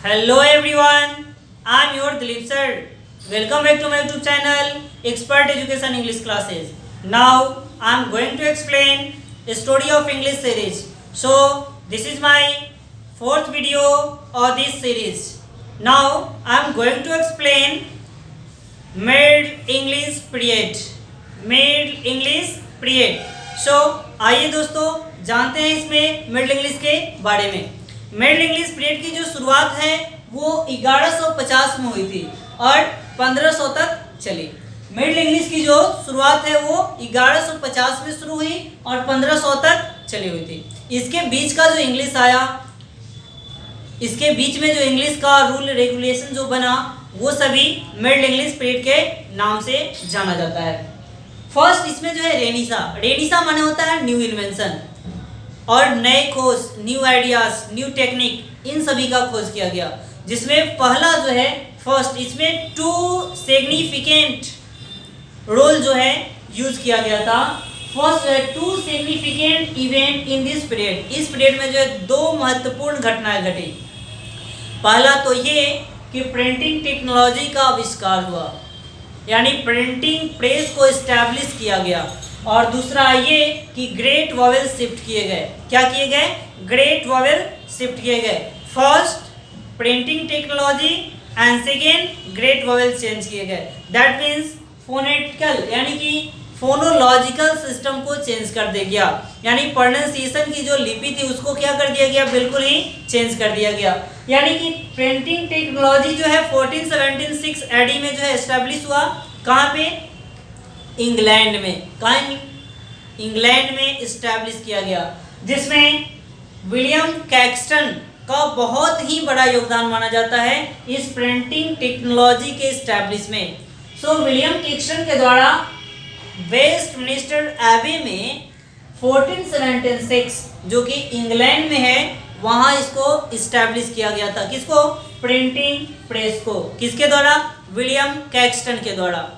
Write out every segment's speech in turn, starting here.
Hello everyone, I am your Dilip sir. Welcome back to my YouTube channel Expert Education English Classes. Now I am going to explain a story of English series. So this is my fourth video of this series. Now I am going to explain Middle English period. Middle English period. So आइए दोस्तों जानते हैं इसमें middle English के बारे में। Middle English period की जो शुरुआत है वो 1150 में हुई थी और 1500 तक चली। मिडिल इंग्लिश की जो शुरुआत है वो 1150 में शुरू हुई और 1500 तक चली हुई थी। इसके बीच का जो इंग्लिश आया, इसके बीच में जो इंग्लिश का रूल रेगुलेशन जो बना वो सभी मिडिल इंग्लिश पीरियड के नाम से जाना जाता है। फर्स्ट इसमें जो है रेनिसा माने होता है न्यू इन्वेंशन और नए खोज, न्यू आइडियाज, न्यू टेक्निक, इन सभी का खोज किया गया। जिसमें पहला जो है फर्स्ट इसमें टू सिग्निफिकेंट रोल जो है यूज किया गया था। फर्स्ट जो है two significant event in this period, इस पीरियड में जो है दो महत्वपूर्ण घटनाएं घटी। पहला तो ये कि प्रिंटिंग टेक्नोलॉजी का आविष्कार हुआ, यानी प्रिंटिंग प्रेस को एस्टैब्लिश किया गया। और दूसरा ये कि ग्रेट वॉवेल शिफ्ट किए गए। क्या किए गए? ग्रेट वॉवेल शिफ्ट किए गए। First printing technology and second great vowel change किए गए। दैट मीन्स फोनेटिकल यानी कि फोनोलॉजिकल सिस्टम को चेंज कर दिया गया, यानी प्रोनाउंसिएशन की जो लिपि थी उसको क्या कर दिया गया? बिल्कुल ही चेंज कर दिया गया। यानी कि प्रिंटिंग टेक्नोलॉजी जो है 1476 एडी में जो है एस्टैब्लिश हुआ। कहाँ पे? इंग्लैंड में। कहाँ? इंग्लैंड में एस्टैब्लिश किया गया, जिसमें विलियम कैक्सटन का बहुत ही बड़ा योगदान माना जाता है इस प्रिंटिंग टेक्नोलॉजी के एस्टैब्लिश में। सो विलियम कैक्सटन के द्वारा वेस्टमिनिस्टर एबी में 1476 जो कि इंग्लैंड में है वहाँ इसको इस्टेब्लिश किया गया था। किसको? प्रिंटिंग प्रेस को। किसके द्वारा? विलियम कैक्सटन के द्वारा।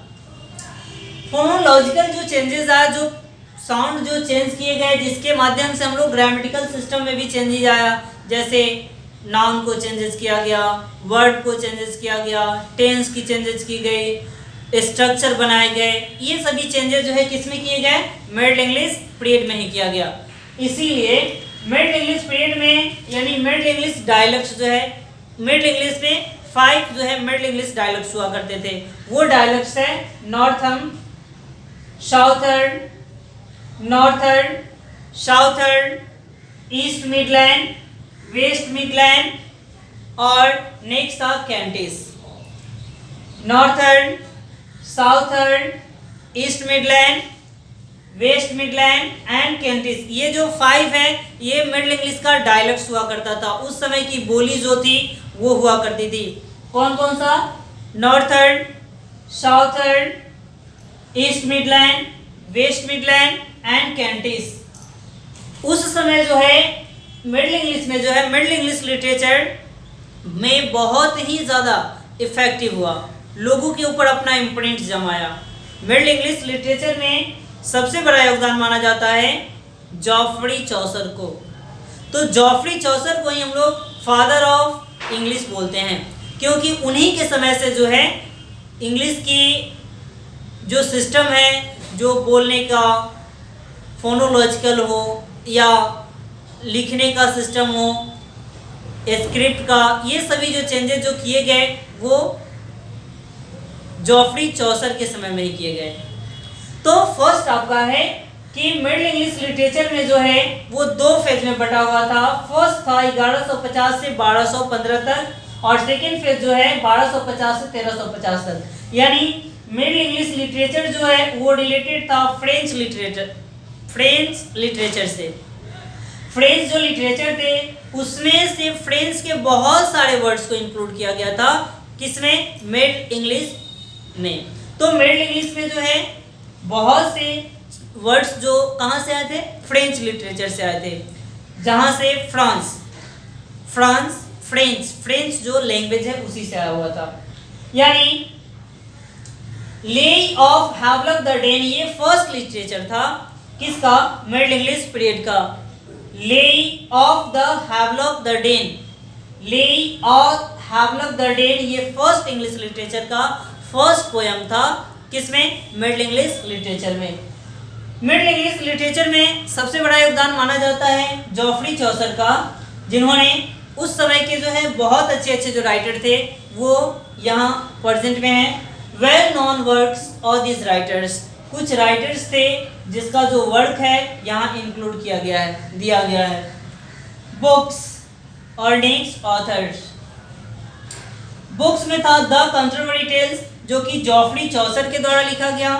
फोनोलॉजिकल जो चेंजेस आया, जो साउंड जो चेंज किए गए, जिसके माध्यम से हम लोग ग्रामेटिकल सिस्टम में भी चेंजेस आया। जैसे नाउन को चेंजेस किया गया, वर्ड को चेंजेस किया गया, टेंस की चेंजेस की गई, स्ट्रक्चर बनाए गए। ये सभी चेंजेस जो है किसमें किए गए? मिडिल इंग्लिश पीरियड में ही किया गया। इसीलिए मिडिल इंग्लिश पीरियड में यानी मिडिल इंग्लिश डायलेक्ट्स जो है, मिडिल इंग्लिश में 5 जो है मिडिल इंग्लिश डायलेक्ट्स हुआ करते थे। वो डायलेक्ट्स है northern, southern, southern, east midland, west midland और नेक्स्ट था Kentish. Northern, southern, east midland, west midland and Kentish, ये जो 5 है ये मिडिल इंग्लिश का डायलेक्ट्स हुआ करता था। उस समय की बोली जो थी वो हुआ करती थी। कौन कौन सा? Northern, southern, east midland, west midland and Kentish. उस समय जो है मिडिल इंग्लिश में जो है मिडिल इंग्लिश लिटरेचर में बहुत ही ज़्यादा इफेक्टिव हुआ, लोगों के ऊपर अपना इम्प्रिंट जमाया। मिडिल इंग्लिश लिटरेचर में सबसे बड़ा योगदान माना जाता है जॉफ्री चौसर को। तो जॉफ्री चौसर को ही हम लोग फादर ऑफ इंग्लिश बोलते हैं, क्योंकि उन्हीं के समय से जो है इंग्लिश की जो सिस्टम है, जो बोलने का फोनोलॉजिकल हो या लिखने का सिस्टम हो, स्क्रिप्ट का, ये सभी जो चेंजेस जो किए गए वो जॉफ्री चौसर के समय में ही किए गए। तो फर्स्ट आपका है कि मिडिल इंग्लिश लिटरेचर में जो है वो 2 फेज में बटा हुआ था। फर्स्ट था 1150 से 1215 तक और सेकेंड फेज जो है 1250 से 1350 तक। यानी मिडिल इंग्लिश लिटरेचर जो है वो रिलेटेड था फ्रेंच लिटरेचर से। फ्रेंच जो लिटरेचर थे उसमें से फ्रेंच के बहुत सारे वर्ड्स को इंक्लूड किया गया था। किसमें? मिडिल इंग्लिश में। तो मिडिल इंग्लिश में जो है बहुत से वर्ड्स जो कहाँ से आए थे? फ्रेंच लिटरेचर से आए थे, जहाँ से फ्रेंच जो लैंग्वेज है उसी से आया हुआ था। यानी Lay of Havelok the Dane ये फर्स्ट लिटरेचर था। किसका? मिडिल इंग्लिश पीरियड का। Lay of the Havelok the Dane, Lay of Havelok the Dane ये फर्स्ट इंग्लिश लिटरेचर का फर्स्ट पोयम था। किसमें? मिडिल इंग्लिश लिटरेचर में। मिडिल इंग्लिश लिटरेचर में सबसे बड़ा योगदान माना जाता है जॉफ्री चौसर का, जिन्होंने उस समय के जो है बहुत अच्छे अच्छे जो राइटर थे वो यहाँ प्रेजेंट में हैं। Well known works of this writers, कुछ राइटर्स थे जिसका जो वर्क है यहाँ इंक्लूड किया गया है, दिया गया है। बुक्स और नेक्स्ट ऑथर्स, बुक्स में था द कंट्रोवर्सी टेल्स जो कि जॉफ्री चौसर के द्वारा लिखा गया।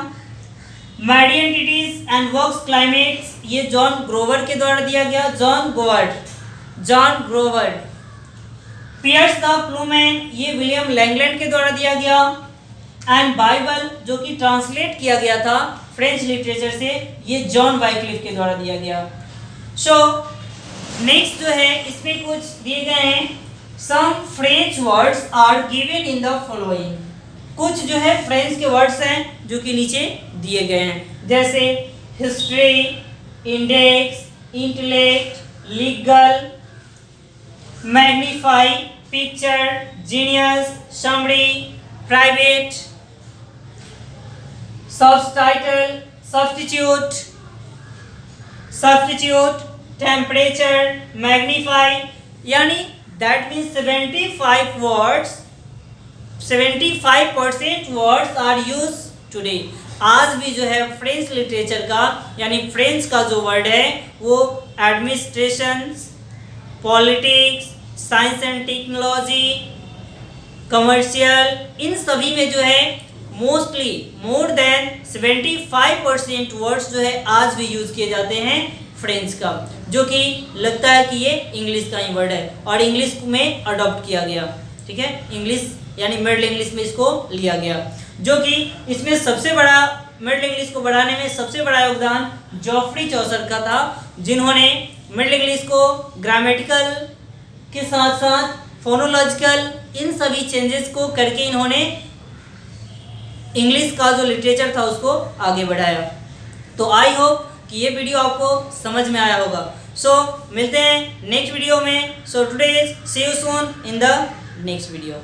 मैडी एंटिटीज एंड वर्क्स क्लाइमेट्स ये जॉन ग्रोवर के द्वारा दिया गया, John Grover. Piers the Ploughman ये विलियम लैंगलैंड के द्वारा दिया गया। एंड बाइबल जो कि ट्रांसलेट किया गया था फ्रेंच लिटरेचर से, ये जॉन वाइक्लिफ के द्वारा दिया गया। सो नेक्स्ट जो है इसमें कुछ दिए गए हैं, some French words are given in the following, कुछ जो है फ्रेंच के वर्ड्स हैं जो कि नीचे दिए गए हैं, जैसे history, index, intellect, legal, magnify, picture, genius, summary, private, subtitle, substitute, temperature, magnify, यानी that means 75% words are use today. आज भी जो है फ्रेंच लिटरेचर का यानी फ्रेंच का जो वर्ड है वो administration, politics, science and technology, commercial, इन सभी में जो है मोस्टली मोर देन 75% वर्ड्स जो है आज भी यूज किए जाते हैं फ्रेंच का, जो कि लगता है कि ये इंग्लिश का ही वर्ड है और इंग्लिश में अडॉप्ट किया गया। ठीक है, इंग्लिश यानी मिडिल इंग्लिश में इसको लिया गया, जो कि इसमें सबसे बड़ा मिडिल इंग्लिश को बढ़ाने में सबसे बड़ा योगदान जॉफ्री चौसर का था, जिन्होंने मिडिल इंग्लिश को ग्रामेटिकल के साथ साथ फोनोलॉजिकल इन सभी चेंजेस को करके इन्होंने इंग्लिश का जो लिटरेचर था उसको आगे बढ़ाया। तो आई होप कि ये वीडियो आपको समझ में आया होगा। सो मिलते हैं नेक्स्ट वीडियो में। So today see you soon in the next video.